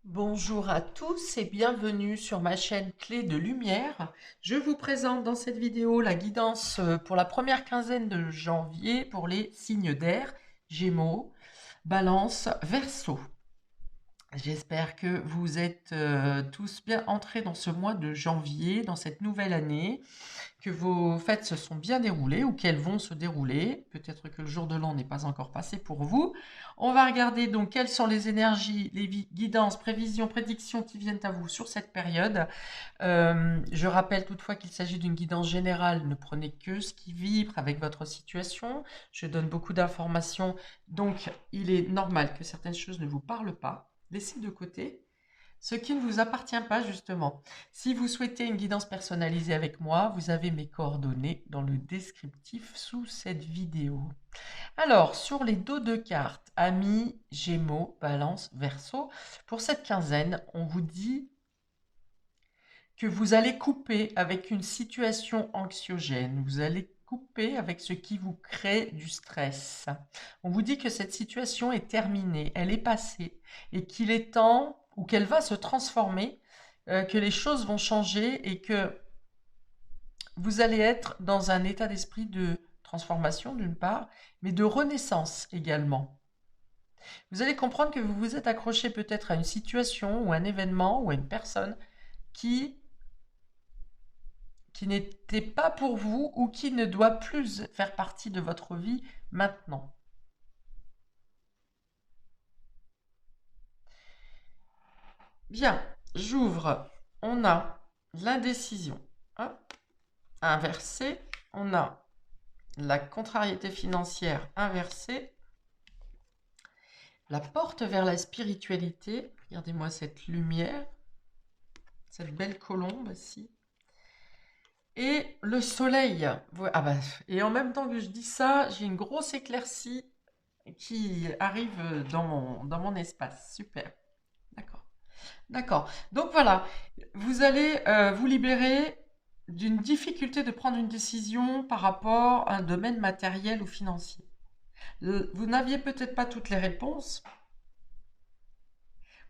Bonjour à tous et bienvenue sur ma chaîne Clé de Lumière. Je vous présente dans cette vidéo la guidance pour la première quinzaine de janvier pour les signes d'air, Gémeaux, Balance, Verseau. J'espère que vous êtes tous bien entrés dans ce mois de janvier, dans cette nouvelle année, que vos fêtes se sont bien déroulées ou qu'elles vont se dérouler. Peut-être que le jour de l'an n'est pas encore passé pour vous. On va regarder donc quelles sont les énergies, les guidances, prévisions, prédictions qui viennent à vous sur cette période. Je rappelle toutefois qu'il s'agit d'une guidance générale. Ne prenez que ce qui vibre avec votre situation. Je donne beaucoup d'informations, donc il est normal que certaines choses ne vous parlent pas. Laissez de côté ce qui ne vous appartient pas, justement. Si vous souhaitez une guidance personnalisée avec moi, vous avez mes coordonnées dans le descriptif sous cette vidéo. Alors, sur les dos de cartes, Amis, Gémeaux, Balance, Verseau, pour cette quinzaine, on vous dit que vous allez couper avec une situation anxiogène. Vous allez couper avec ce qui vous crée du stress. On vous dit que cette situation est terminée, elle est passée et qu'il est temps ou qu'elle va se transformer, que les choses vont changer et que vous allez être dans un état d'esprit de transformation d'une part, mais de renaissance également. Vous allez comprendre que vous vous êtes accroché peut-être à une situation ou un événement ou à une personne qui n'était pas pour vous ou qui ne doit plus faire partie de votre vie maintenant. Bien, j'ouvre. On a l'indécision. Hop, inversée. On a la contrariété financière inversée. La porte vers la spiritualité. Regardez-moi cette lumière. Cette belle colombe ici. Et le soleil. Ah bah, et en même temps que je dis ça, j'ai une grosse éclaircie qui arrive dans mon espace. Super. D'accord. D'accord. Donc voilà, vous allez vous libérer d'une difficulté de prendre une décision par rapport à un domaine matériel ou financier. Vous n'aviez peut-être pas toutes les réponses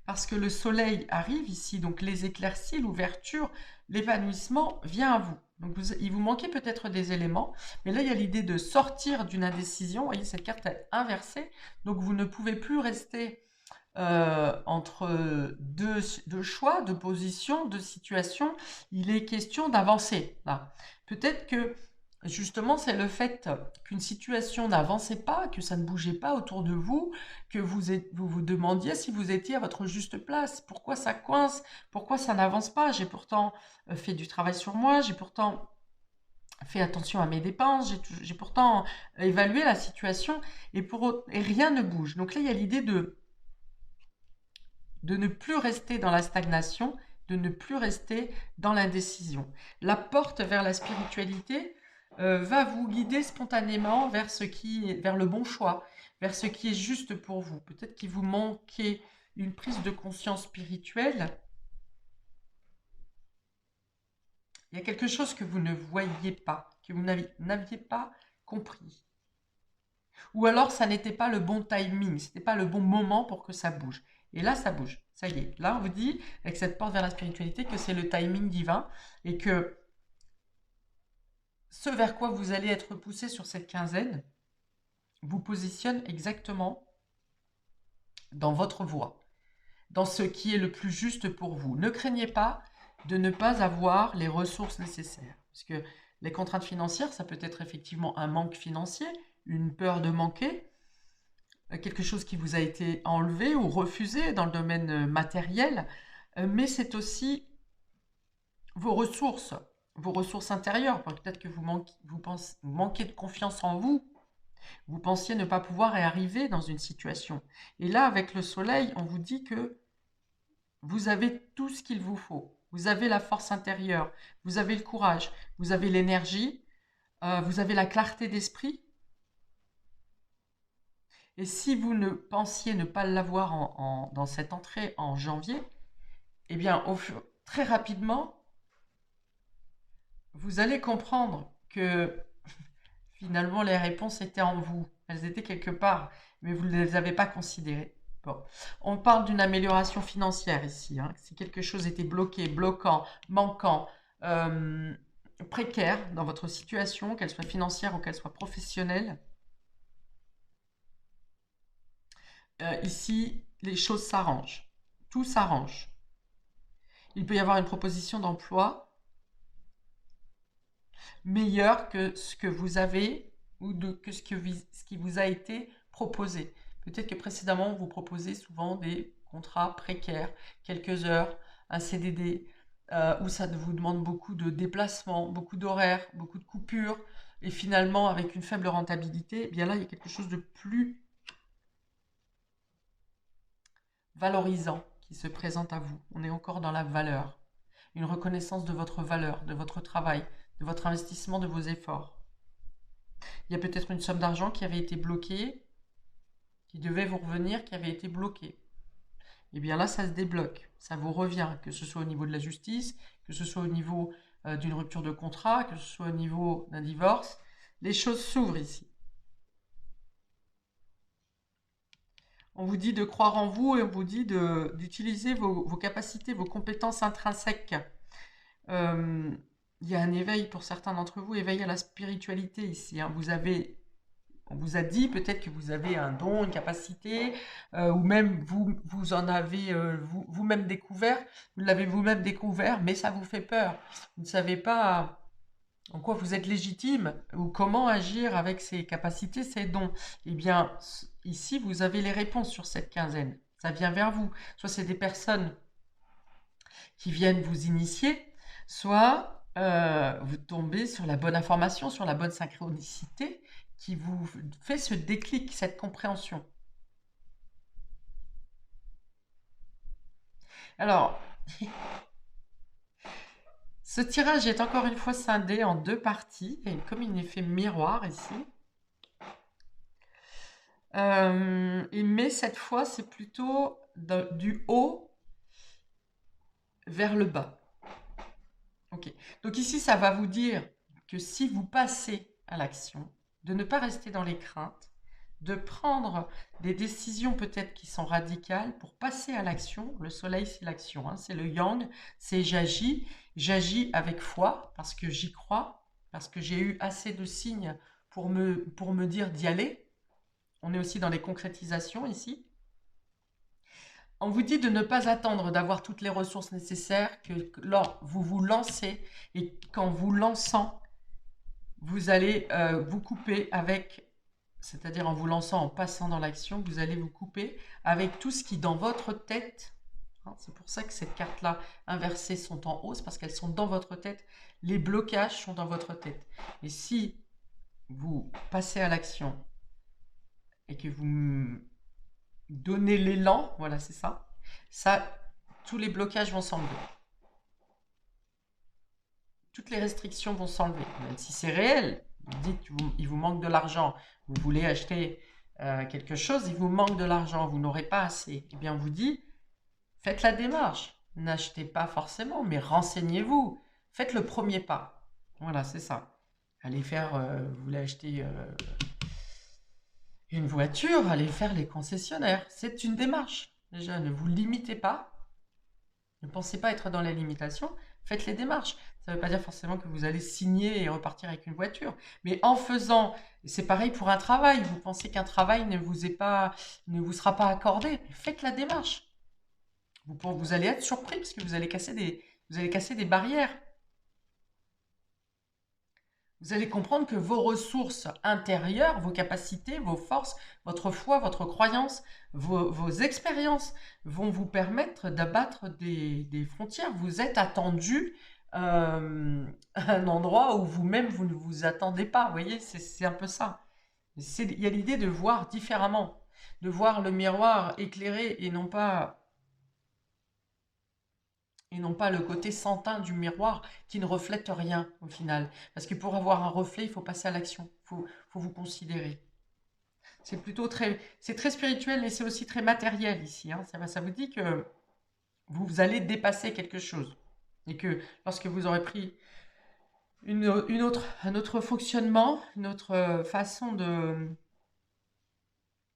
parce que le soleil arrive ici, donc les éclaircies, l'ouverture, l'épanouissement vient à vous. Donc il vous manquait peut-être des éléments, mais là il y a l'idée de sortir d'une indécision. Vous voyez, cette carte est inversée, donc vous ne pouvez plus rester entre deux choix, deux positions, deux situations. Il est question d'avancer là. Peut-être que justement c'est le fait qu'une situation n'avançait pas, que ça ne bougeait pas autour de vous, que vous demandiez si vous étiez à votre juste place. Pourquoi ça coince? Pourquoi ça n'avance pas? J'ai pourtant fait du travail sur moi, j'ai pourtant fait attention à mes dépenses, j'ai pourtant évalué la situation et rien ne bouge. Donc là, il y a l'idée de ne plus rester dans la stagnation, de ne plus rester dans l'indécision. La porte vers la spiritualité va vous guider spontanément vers le bon choix, vers ce qui est juste pour vous. Peut-être qu'il vous manquait une prise de conscience spirituelle. Il y a quelque chose que vous ne voyiez pas, que vous n'aviez pas compris. Ou alors, ça n'était pas le bon timing, ce n'était pas le bon moment pour que ça bouge. Et là, ça bouge. Ça y est. Là, on vous dit, avec cette porte vers la spiritualité, que c'est le timing divin et que ce vers quoi vous allez être poussé sur cette quinzaine vous positionne exactement dans votre voie, dans ce qui est le plus juste pour vous. Ne craignez pas de ne pas avoir les ressources nécessaires. Parce que les contraintes financières, ça peut être effectivement un manque financier, une peur de manquer, quelque chose qui vous a été enlevé ou refusé dans le domaine matériel, mais c'est aussi vos ressources intérieures. Peut-être que vous manquez de confiance en vous, vous pensiez ne pas pouvoir y arriver dans une situation. Et là, avec le soleil, on vous dit que vous avez tout ce qu'il vous faut. Vous avez la force intérieure, vous avez le courage, vous avez l'énergie, vous avez la clarté d'esprit. Et si vous ne pensiez ne pas l'avoir dans cette entrée en janvier, eh bien, très rapidement, vous allez comprendre que finalement les réponses étaient en vous. Elles étaient quelque part, mais vous ne les avez pas considérées. Bon, on parle d'une amélioration financière ici, hein. Si quelque chose était bloqué, bloquant, manquant, euh, précaire dans votre situation, qu'elle soit financière ou qu'elle soit professionnelle, ici, les choses s'arrangent. Tout s'arrange. Il peut y avoir une proposition d'emploi meilleure que ce que vous avez ou que ce qui vous a été proposé. Peut-être que précédemment, on vous proposait souvent des contrats précaires, quelques heures, un CDD, où ça vous demande beaucoup de déplacements, beaucoup d'horaires, beaucoup de coupures, et finalement, avec une faible rentabilité, eh bien là, il y a quelque chose de plus valorisant qui se présente à vous. On est encore dans la valeur, une reconnaissance de votre valeur, de votre travail, de votre investissement, de vos efforts. Il y a peut-être une somme d'argent qui avait été bloquée, qui devait vous revenir, qui avait été bloquée. Et bien là, ça se débloque, ça vous revient, que ce soit au niveau de la justice, que ce soit au niveau d'une rupture de contrat, que ce soit au niveau d'un divorce. Les choses s'ouvrent ici. On vous dit de croire en vous et on vous dit d'utiliser vos capacités, vos compétences intrinsèques. Il y a un éveil pour certains d'entre vous, éveil à la spiritualité ici, hein. On vous a dit peut-être que vous avez un don, une capacité, ou même vous en avez vous-même découvert, vous l'avez vous-même découvert, mais ça vous fait peur. Vous ne savez pas en quoi vous êtes légitime ou comment agir avec ces capacités, ces dons. Eh bien, ici, vous avez les réponses sur cette quinzaine. Ça vient vers vous. Soit c'est des personnes qui viennent vous initier, soit vous tombez sur la bonne information, sur la bonne synchronicité qui vous fait ce déclic, cette compréhension. Alors, ce tirage est encore une fois scindé en deux parties, et comme un effet miroir ici. Mais cette fois, c'est plutôt du haut vers le bas. Ok. Donc ici, ça va vous dire que si vous passez à l'action, de ne pas rester dans les craintes, de prendre des décisions peut-être qui sont radicales pour passer à l'action. Le soleil, c'est l'action, hein, c'est le yang, c'est j'agis. J'agis avec foi parce que j'y crois, parce que j'ai eu assez de signes pour me dire d'y aller. On est aussi dans les concrétisations ici. On vous dit de ne pas attendre d'avoir toutes les ressources nécessaires, que lors vous vous lancez et qu'en vous lançant, vous allez vous couper avec, c'est-à-dire en vous lançant, en passant dans l'action, vous allez vous couper avec tout ce qui dans votre tête, hein, c'est pour ça que ces cartes-là inversées sont en hausse, parce qu'elles sont dans votre tête, les blocages sont dans votre tête. Et si vous passez à l'action et que vous donnez l'élan, voilà c'est ça, tous les blocages vont s'enlever. Toutes les restrictions vont s'enlever, même si c'est réel. Vous dites qu'il vous manque de l'argent, vous voulez acheter quelque chose, il vous manque de l'argent, vous n'aurez pas assez. Eh bien, on vous dit, faites la démarche. N'achetez pas forcément, mais renseignez-vous. Faites le premier pas. Voilà, c'est ça. Allez faire, vous voulez acheter une voiture, allez faire les concessionnaires. C'est une démarche. Déjà, ne vous limitez pas. Ne pensez pas être dans la limitation. Faites les démarches. Ça ne veut pas dire forcément que vous allez signer et repartir avec une voiture. Mais en faisant, c'est pareil pour un travail. Vous pensez qu'un travail ne vous sera pas accordé. Faites la démarche. Vous allez être surpris parce que vous allez casser des barrières. Vous allez comprendre que vos ressources intérieures, vos capacités, vos forces, votre foi, votre croyance, vos expériences vont vous permettre d'abattre des frontières. Vous êtes attendu à un endroit où vous-même, vous ne vous attendez pas. Vous voyez, c'est un peu ça. Il y a l'idée de voir différemment, de voir le miroir éclairé et non pas le côté sans teint du miroir qui ne reflète rien au final. Parce que pour avoir un reflet, il faut passer à l'action, faut vous considérer. C'est très spirituel et c'est aussi très matériel ici, hein. Ça vous dit que vous allez dépasser quelque chose. Et que lorsque vous aurez pris un autre fonctionnement, une autre façon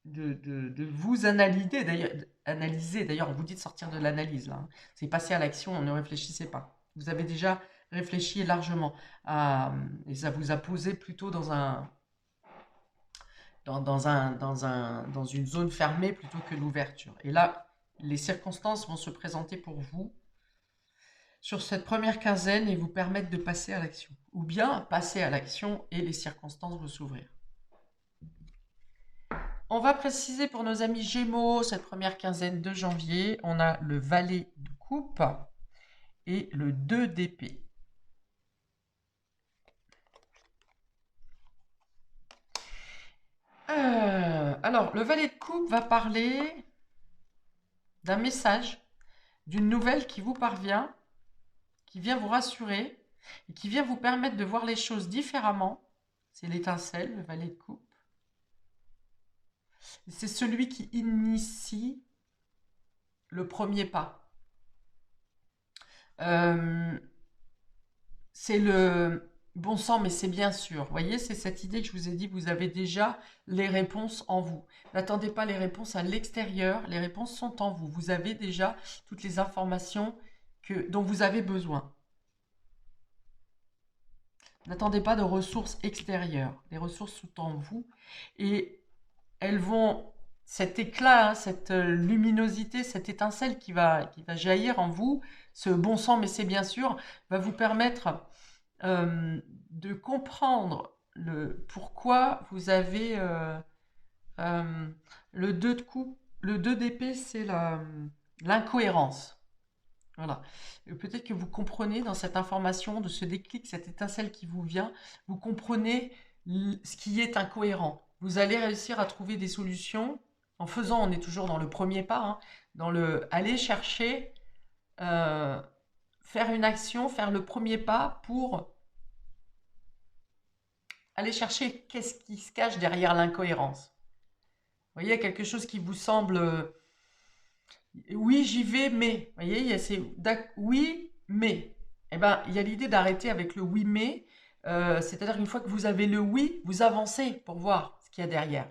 de vous analyser. D'ailleurs, on vous dit de sortir de l'analyse, là, hein. C'est passer à l'action, ne réfléchissez pas. Vous avez déjà réfléchi largement. Et ça vous a posé plutôt dans une zone fermée plutôt que l'ouverture. Et là, les circonstances vont se présenter pour vous sur cette première quinzaine et vous permettre de passer à l'action. Ou bien passer à l'action et les circonstances vont s'ouvrir. On va préciser pour nos amis Gémeaux, cette première quinzaine de janvier, on a le valet de coupe et le 2 d'épée. Alors, le valet de coupe va parler d'un message, d'une nouvelle qui vous parvient, qui vient vous rassurer et qui vient vous permettre de voir les choses différemment. C'est l'étincelle, le valet de coupe. C'est celui qui initie le premier pas. C'est le bon sang, mais c'est bien sûr. Vous voyez, c'est cette idée que je vous ai dit, vous avez déjà les réponses en vous. N'attendez pas les réponses à l'extérieur, les réponses sont en vous. Vous avez déjà toutes les informations dont vous avez besoin. N'attendez pas de ressources extérieures. Les ressources sont en vous et elles vont, cet éclat, hein, cette luminosité, cette étincelle qui va jaillir en vous, ce bon sang, mais c'est bien sûr, va vous permettre de comprendre pourquoi vous avez le 2 de coupe, le 2 d'épée, c'est l'incohérence. Voilà. Peut-être que vous comprenez dans cette information, de ce déclic, cette étincelle qui vous vient, vous comprenez ce qui est incohérent. Vous allez réussir à trouver des solutions en faisant, on est toujours dans le premier pas, hein, dans le aller chercher, faire une action, faire le premier pas pour aller chercher qu'est-ce qui se cache derrière l'incohérence. Vous voyez, quelque chose qui vous semble oui, j'y vais, mais. Vous voyez, il y a ces oui, mais. Eh ben, il y a l'idée d'arrêter avec le oui, mais. C'est-à-dire qu'une fois que vous avez le oui, vous avancez pour voir ce qu'il y a derrière.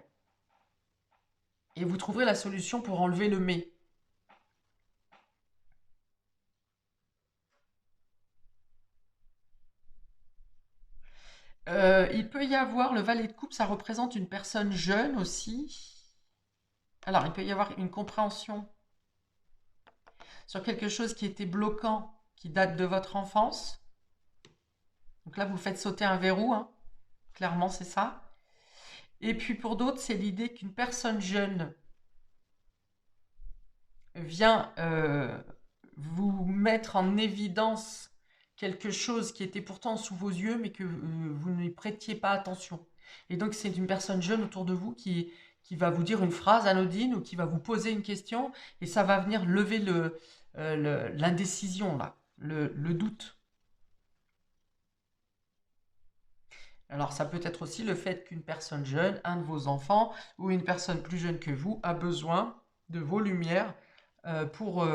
Et vous trouverez la solution pour enlever le mais. Il peut y avoir, le valet de coupe, ça représente une personne jeune aussi. Alors, il peut y avoir une compréhension sur quelque chose qui était bloquant, qui date de votre enfance. Donc là, vous faites sauter un verrou, hein. Clairement, c'est ça. Et puis pour d'autres, c'est l'idée qu'une personne jeune vient vous mettre en évidence quelque chose qui était pourtant sous vos yeux, mais que vous n'y prêtiez pas attention. Et donc, c'est une personne jeune autour de vous qui va vous dire une phrase anodine ou qui va vous poser une question, et ça va venir lever l'indécision, là, le doute. Alors, ça peut être aussi le fait qu'une personne jeune, un de vos enfants, ou une personne plus jeune que vous, a besoin de vos lumières pour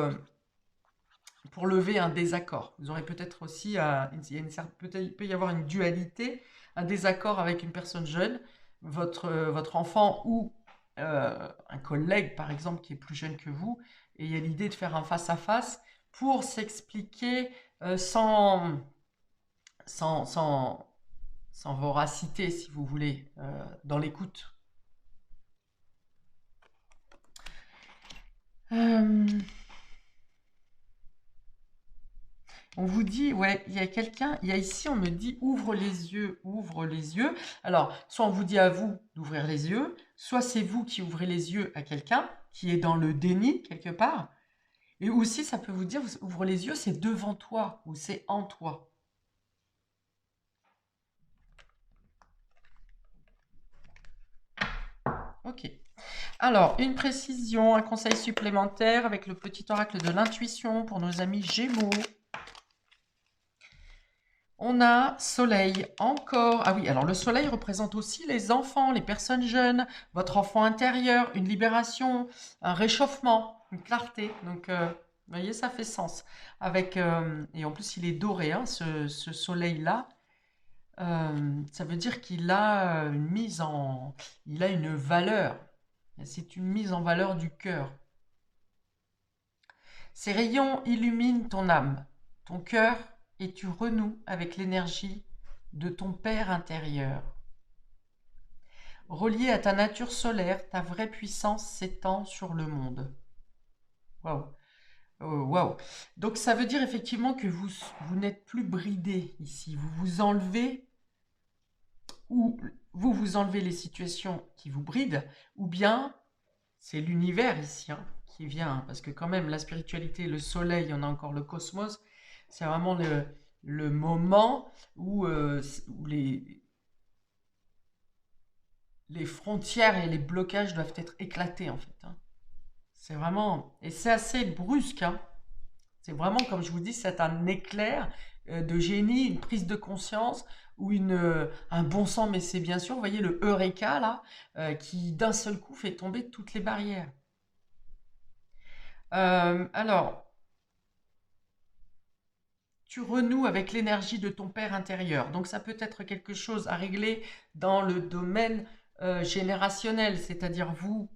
lever un désaccord. Vous aurez peut-être aussi, il peut y avoir une dualité, un désaccord avec une personne jeune, votre enfant ou un collègue, par exemple, qui est plus jeune que vous, et il y a l'idée de faire un face-à-face pour s'expliquer sans voracité, si vous voulez, dans l'écoute. On vous dit, ouais, il y a quelqu'un, il y a ici, on me dit ouvre les yeux, ouvre les yeux. Alors, soit on vous dit à vous d'ouvrir les yeux, soit c'est vous qui ouvrez les yeux à quelqu'un qui est dans le déni quelque part. Et aussi, ça peut vous dire, ouvre les yeux, c'est devant toi ou c'est en toi. Ok. Alors, une précision, un conseil supplémentaire avec le petit oracle de l'intuition pour nos amis Gémeaux. On a Soleil, encore. Ah oui, alors le Soleil représente aussi les enfants, les personnes jeunes, votre enfant intérieur, une libération, un réchauffement, une clarté. Donc, vous voyez, ça fait sens. Et en plus, il est doré, hein, ce Soleil-là. Ça veut dire qu'il a une mise en... Il a une valeur. C'est une mise en valeur du cœur. Ces rayons illuminent ton âme, ton cœur, et tu renoues avec l'énergie de ton Père intérieur. Relié à ta nature solaire, ta vraie puissance s'étend sur le monde. Waouh! Oh, waouh! Donc ça veut dire effectivement que vous n'êtes plus bridé ici. Vous vous enlevez, ou vous enlevez les situations qui vous brident, ou bien c'est l'univers ici hein, qui vient, hein, parce que quand même la spiritualité, le soleil, on a encore le cosmos, c'est vraiment le moment où les frontières et les blocages doivent être éclatés en fait. Hein. C'est vraiment, et c'est assez brusque, hein. C'est vraiment, comme je vous dis, c'est un éclair de génie, une prise de conscience ou un bon sens, mais c'est bien sûr, vous voyez le Eureka là, qui d'un seul coup fait tomber toutes les barrières. Alors, tu renoues avec l'énergie de ton père intérieur. Donc ça peut être quelque chose à régler dans le domaine générationnel, c'est-à-dire vous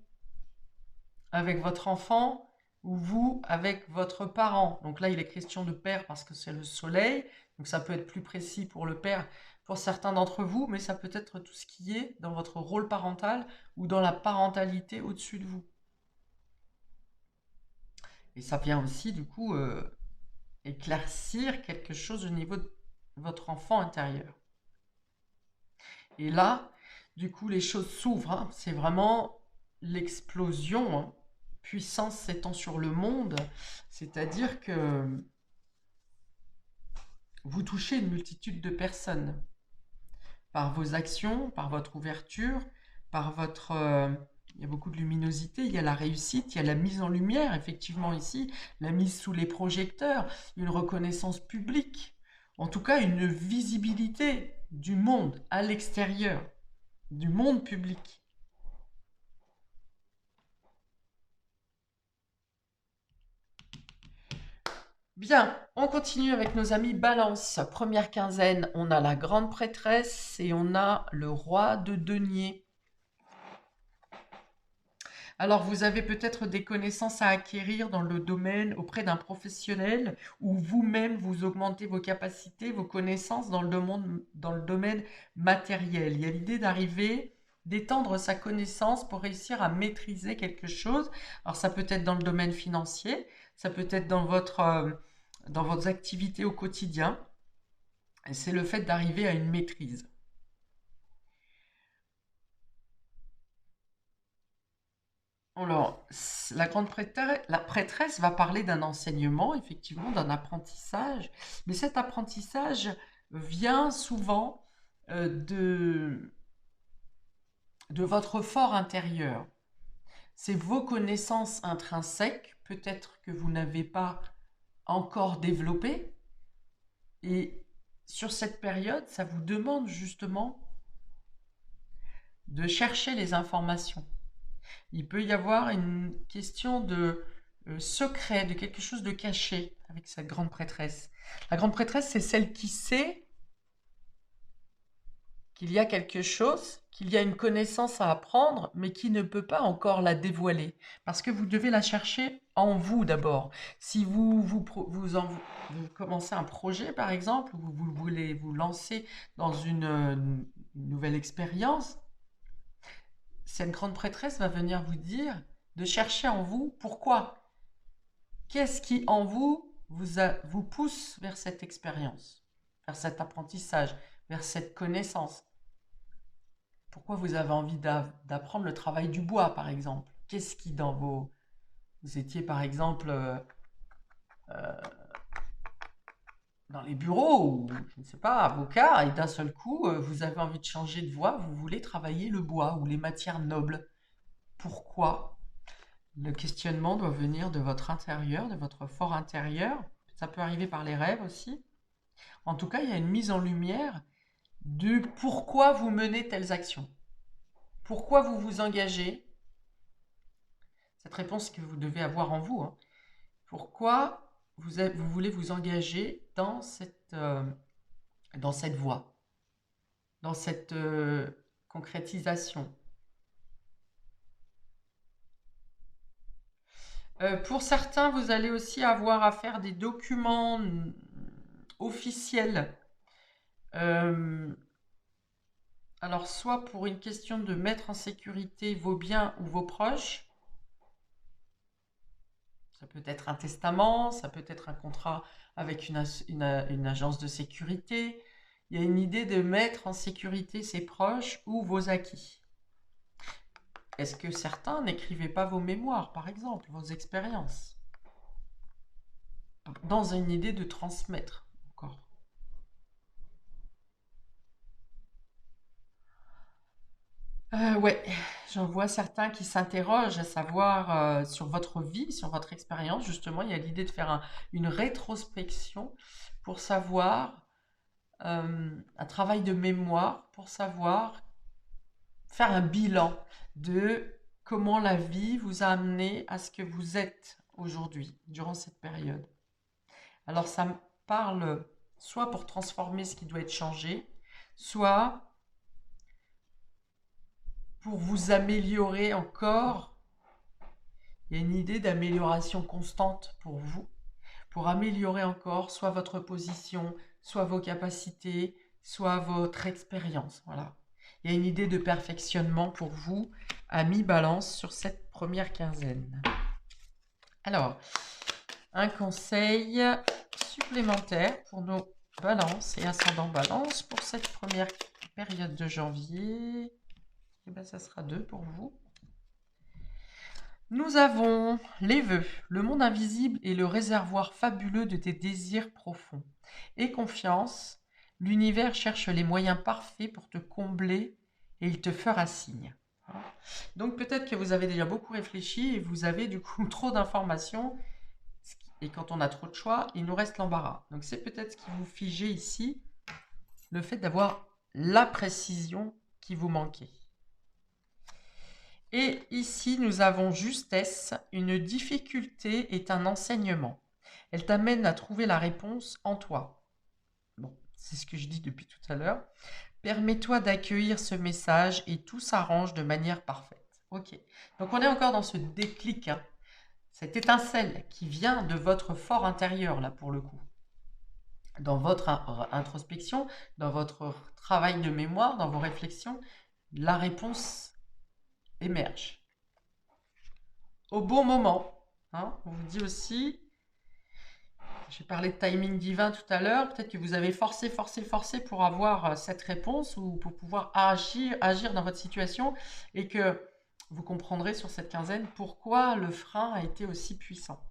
avec votre enfant ou vous avec votre parent. Donc là, il est question de père parce que c'est le soleil. Donc ça peut être plus précis pour le père pour certains d'entre vous, mais ça peut être tout ce qui est dans votre rôle parental ou dans la parentalité au-dessus de vous. Et ça vient aussi, du coup, éclaircir quelque chose au niveau de votre enfant intérieur. Et là, du coup, les choses s'ouvrent. Hein. C'est vraiment l'explosion. Hein. Puissance s'étend sur le monde. C'est-à-dire que vous touchez une multitude de personnes par vos actions, par votre ouverture, par votre... il y a beaucoup de luminosité, il y a la réussite, il y a la mise en lumière, effectivement ici, la mise sous les projecteurs, une reconnaissance publique, en tout cas une visibilité du monde à l'extérieur, du monde public. Bien, on continue avec nos amis Balance. Première quinzaine, on a la grande prêtresse et on a le roi de denier. Alors, vous avez peut-être des connaissances à acquérir dans le domaine auprès d'un professionnel ou vous-même vous augmentez vos capacités, vos connaissances dans le domaine matériel. Il y a l'idée d'arriver, d'étendre sa connaissance pour réussir à maîtriser quelque chose. Alors, ça peut être dans le domaine financier, ça peut être dans votre activité au quotidien. C'est le fait d'arriver à une maîtrise. Alors, la prêtresse va parler d'un enseignement, effectivement, d'un apprentissage, mais cet apprentissage vient souvent de votre fort intérieur. C'est vos connaissances intrinsèques, peut-être que vous n'avez pas encore développées, et sur cette période, ça vous demande justement de chercher les informations. Il peut y avoir une question de secret, de quelque chose de caché avec cette grande prêtresse. La grande prêtresse, c'est celle qui sait qu'il y a quelque chose, qu'il y a une connaissance à apprendre, mais qui ne peut pas encore la dévoiler. Parce que vous devez la chercher en vous d'abord. Si vous commencez un projet, par exemple, ou vous voulez vous lancer dans une nouvelle expérience, cette grande prêtresse va venir vous dire de chercher en vous pourquoi. Qu'est-ce qui en vous pousse vers cette expérience, vers cet apprentissage, vers cette connaissance. Pourquoi vous avez envie d'apprendre le travail du bois, par exemple. Qu'est-ce qui dans vos... Vous étiez, par exemple, dans les bureaux, ou je ne sais pas, avocat, et d'un seul coup, vous avez envie de changer de voie, vous voulez travailler le bois ou les matières nobles. Pourquoi? Le questionnement doit venir de votre intérieur, de votre fort intérieur. Ça peut arriver par les rêves aussi. En tout cas, il y a une mise en lumière du pourquoi vous menez telles actions. Pourquoi vous vous engagez? Cette réponse que vous devez avoir en vous. Hein. Pourquoi vous voulez vous engager dans cette voie, dans cette concrétisation? Pour certains, vous allez aussi avoir à faire des documents officiels. Alors, soit pour une question de mettre en sécurité vos biens ou vos proches, ça peut être un testament, ça peut être un contrat avec une agence de sécurité. Il y a une idée de mettre en sécurité ses proches ou vos acquis. Est-ce que certains n'écrivaient pas vos mémoires, par exemple, vos expériences, dans une idée de transmettre encore? Ouais, j'en vois certains qui s'interrogent à savoir sur votre vie, sur votre expérience. Justement, il y a l'idée de faire une rétrospection pour savoir, un travail de mémoire, pour savoir faire un bilan de comment la vie vous a amené à ce que vous êtes aujourd'hui, durant cette période. Alors ça me parle soit pour transformer ce qui doit être changé, soit pour vous améliorer encore. Il y a une idée d'amélioration constante pour vous, pour améliorer encore soit votre position, soit vos capacités, soit votre expérience. Voilà. Il y a une idée de perfectionnement pour vous à mi-balance sur cette première quinzaine. Alors, un conseil supplémentaire pour nos balances et ascendant balance pour cette première période de janvier. Et bien, ça sera 2 pour vous. Nous avons les vœux, le monde invisible et le réservoir fabuleux de tes désirs profonds. Aie confiance, l'univers cherche les moyens parfaits pour te combler et il te fera signe. Donc peut-être que vous avez déjà beaucoup réfléchi et vous avez du coup trop d'informations. Et quand on a trop de choix, il nous reste l'embarras. Donc c'est peut-être ce qui vous figez ici, le fait d'avoir la précision qui vous manquait. Et ici, nous avons justesse, une difficulté est un enseignement. Elle t'amène à trouver la réponse en toi. Bon, c'est ce que je dis depuis tout à l'heure. Permets-toi d'accueillir ce message et tout s'arrange de manière parfaite. Ok, donc on est encore dans ce déclic, hein, cette étincelle qui vient de votre fort intérieur, là, pour le coup. Dans votre introspection, dans votre travail de mémoire, dans vos réflexions, la réponse émerge. Au bon moment. Hein, on vous dit aussi, j'ai parlé de timing divin tout à l'heure, peut-être que vous avez forcé pour avoir cette réponse ou pour pouvoir agir dans votre situation et que vous comprendrez sur cette quinzaine pourquoi le frein a été aussi puissant.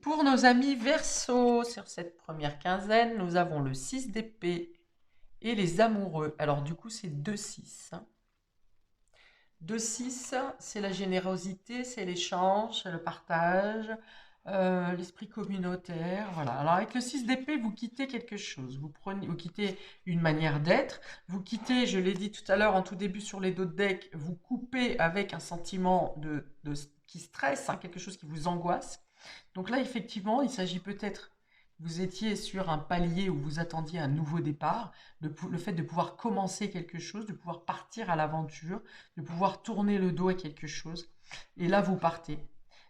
Pour nos amis Verseau, sur cette première quinzaine, nous avons le 6 d'épée et les amoureux. Alors du coup, c'est 2-6. 2-6, c'est la générosité, c'est l'échange, c'est le partage, l'esprit communautaire. Voilà. Alors avec le 6 d'épée, vous quittez quelque chose. Vous quittez une manière d'être. Vous quittez, je l'ai dit tout à l'heure en tout début sur les dos de deck, vous coupez avec un sentiment qui stresse, hein, quelque chose qui vous angoisse. Donc là, effectivement, il s'agit peut-être, vous étiez sur un palier où vous attendiez un nouveau départ, le fait de pouvoir commencer quelque chose, de pouvoir partir à l'aventure, de pouvoir tourner le dos à quelque chose. Et là, vous partez.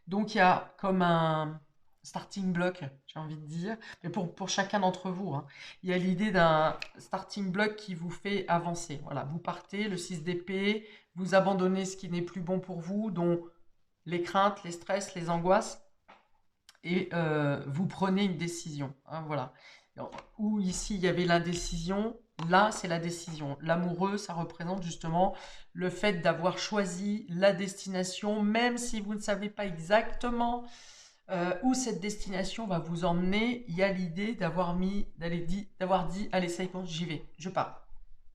Donc il y a comme un starting block, j'ai envie de dire, mais pour chacun d'entre vous, hein. Il y a l'idée d'un starting block qui vous fait avancer. Voilà, vous partez, le 6 d'épée, vous abandonnez ce qui n'est plus bon pour vous, dont les craintes, les stress, les angoisses, et vous prenez une décision. Hein, voilà. Où ici, il y avait l'indécision, là, c'est la décision. L'amoureux, ça représente justement le fait d'avoir choisi la destination, même si vous ne savez pas exactement où cette destination va vous emmener. Il y a l'idée d'avoir dit, allez, ça y est, j'y vais, je pars.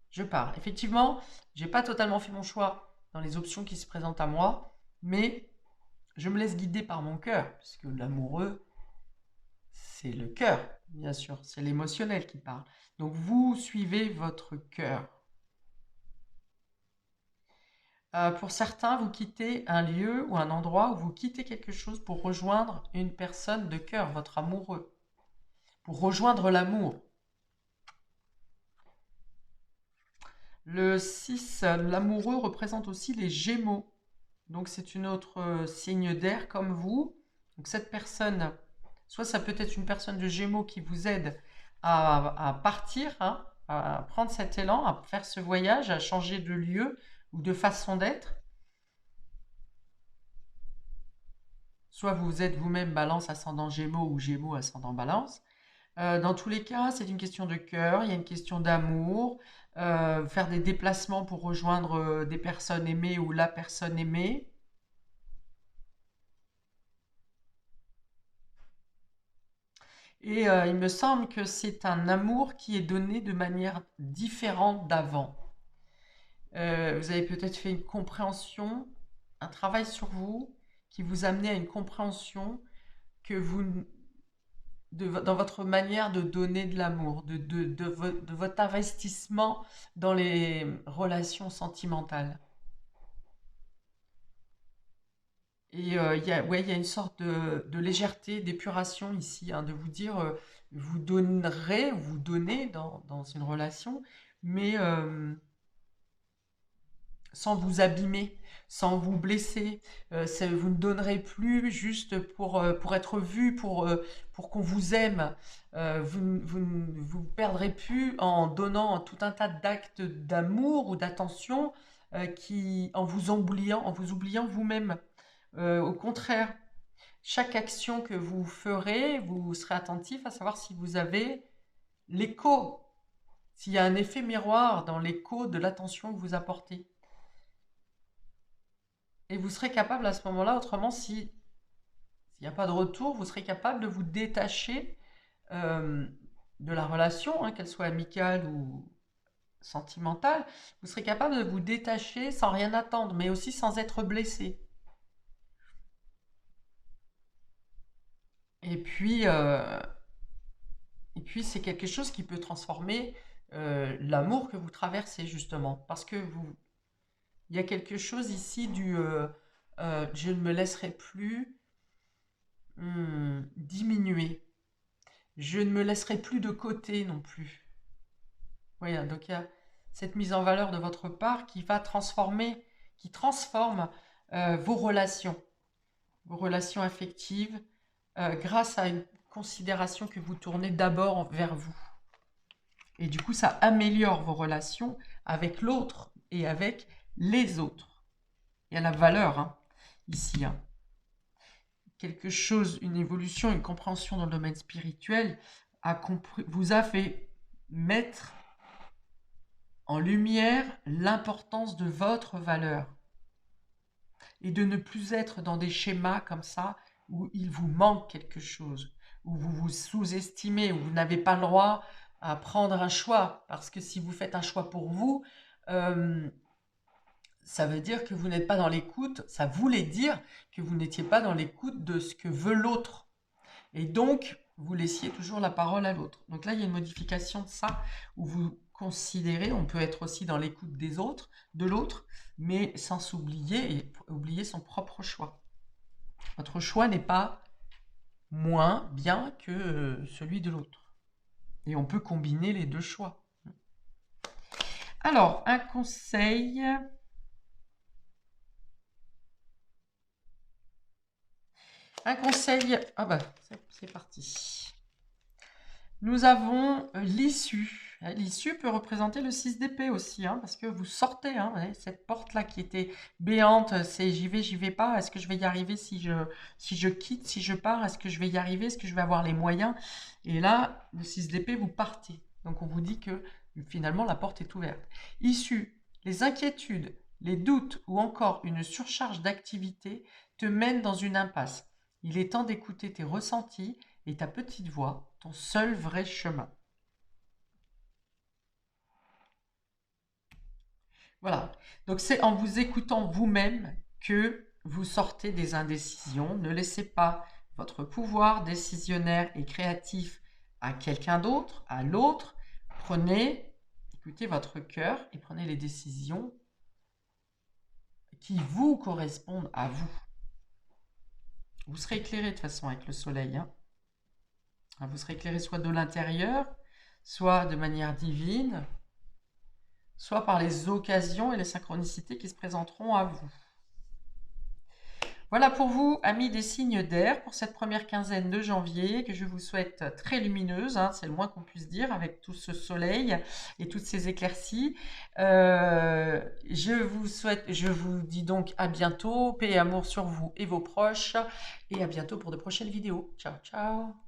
Je pars. Effectivement, j'ai pas totalement fait mon choix dans les options qui se présentent à moi, mais je me laisse guider par mon cœur, puisque l'amoureux, c'est le cœur, bien sûr, c'est l'émotionnel qui parle. Donc vous suivez votre cœur. Pour certains, vous quittez un lieu ou un endroit, ou vous quittez quelque chose pour rejoindre une personne de cœur, votre amoureux, pour rejoindre l'amour. Le 6, l'amoureux représente aussi les Gémeaux. Donc c'est une autre signe d'air comme vous. Donc cette personne, soit ça peut être une personne de Gémeaux qui vous aide à partir, hein, à prendre cet élan, à faire ce voyage, à changer de lieu ou de façon d'être. Soit vous êtes vous-même Balance ascendant Gémeaux ou Gémeaux ascendant Balance. Dans tous les cas, c'est une question de cœur, il y a une question d'amour, faire des déplacements pour rejoindre des personnes aimées ou la personne aimée. Et il me semble que c'est un amour qui est donné de manière différente d'avant. Vous avez peut-être fait une compréhension, un travail sur vous qui vous a amené à une compréhension que vous, dans votre manière de donner de l'amour, de votre investissement dans les relations sentimentales. Et ouais, il y a une sorte de légèreté, d'épuration ici, hein, de vous dire, vous donnerez, vous donnez dans une relation, mais sans vous abîmer, sans vous blesser. Vous ne donnerez plus juste pour être vu, pour qu'on vous aime. Vous perdrez plus en donnant tout un tas d'actes d'amour ou d'attention en vous oubliant vous-même. Au contraire, chaque action que vous ferez, vous serez attentif à savoir si vous avez l'écho, s'il y a un effet miroir dans l'écho de l'attention que vous apportez. Et vous serez capable à ce moment-là, autrement, s'il n'y a pas de retour, vous serez capable de vous détacher euh, de la relation, hein, qu'elle soit amicale ou sentimentale. Vous serez capable de vous détacher sans rien attendre, mais aussi sans être blessé. Et puis, euh, et puis c'est quelque chose qui peut transformer l'amour que vous traversez, justement. Parce que il y a quelque chose ici je ne me laisserai plus diminuer. Je ne me laisserai plus de côté non plus. Voilà, donc il y a cette mise en valeur de votre part qui va transformer, qui transforme vos relations affectives, grâce à une considération que vous tournez d'abord vers vous. Et du coup, ça améliore vos relations avec l'autre et avec les autres. Il y a la valeur, hein, ici. Hein. Quelque chose, une évolution, une compréhension dans le domaine spirituel vous a fait mettre en lumière l'importance de votre valeur et de ne plus être dans des schémas comme ça où il vous manque quelque chose, où vous vous sous-estimez, où vous n'avez pas le droit à prendre un choix, parce que si vous faites un choix pour vous, ça veut dire que vous n'êtes pas dans l'écoute, ça voulait dire que vous n'étiez pas dans l'écoute de ce que veut l'autre. Et donc, vous laissiez toujours la parole à l'autre. Donc là, il y a une modification de ça, où vous considérez, on peut être aussi dans l'écoute des autres, de l'autre, mais sans s'oublier et oublier son propre choix. Votre choix n'est pas moins bien que celui de l'autre. Et on peut combiner les deux choix. Alors, un conseil. Un conseil. Ah bah, c'est parti. Nous avons l'issue. L'issue peut représenter le 6 d'épée aussi, hein, parce que vous sortez, hein, cette porte-là qui était béante, c'est j'y vais pas, est-ce que je vais y arriver si je quitte, si je pars, est-ce que je vais y arriver, est-ce que je vais avoir les moyens? Et là, le 6 d'épée, vous partez. Donc on vous dit que finalement la porte est ouverte. Issue, les inquiétudes, les doutes ou encore une surcharge d'activité te mènent dans une impasse. Il est temps d'écouter tes ressentis et ta petite voix, ton seul vrai chemin. Voilà. Donc c'est en vous écoutant vous-même que vous sortez des indécisions. Ne laissez pas votre pouvoir décisionnaire et créatif à quelqu'un d'autre, à l'autre. Écoutez votre cœur et prenez les décisions qui vous correspondent à vous. Vous serez éclairé de toute façon avec le soleil. Hein. Vous serez éclairé soit de l'intérieur, soit de manière divine, soit par les occasions et les synchronicités qui se présenteront à vous. Voilà pour vous, amis des signes d'air, pour cette première quinzaine de janvier, que je vous souhaite très lumineuse, hein, c'est le moins qu'on puisse dire, avec tout ce soleil et toutes ces éclaircies. Je vous dis donc à bientôt, paix et amour sur vous et vos proches, et à bientôt pour de prochaines vidéos. Ciao, ciao!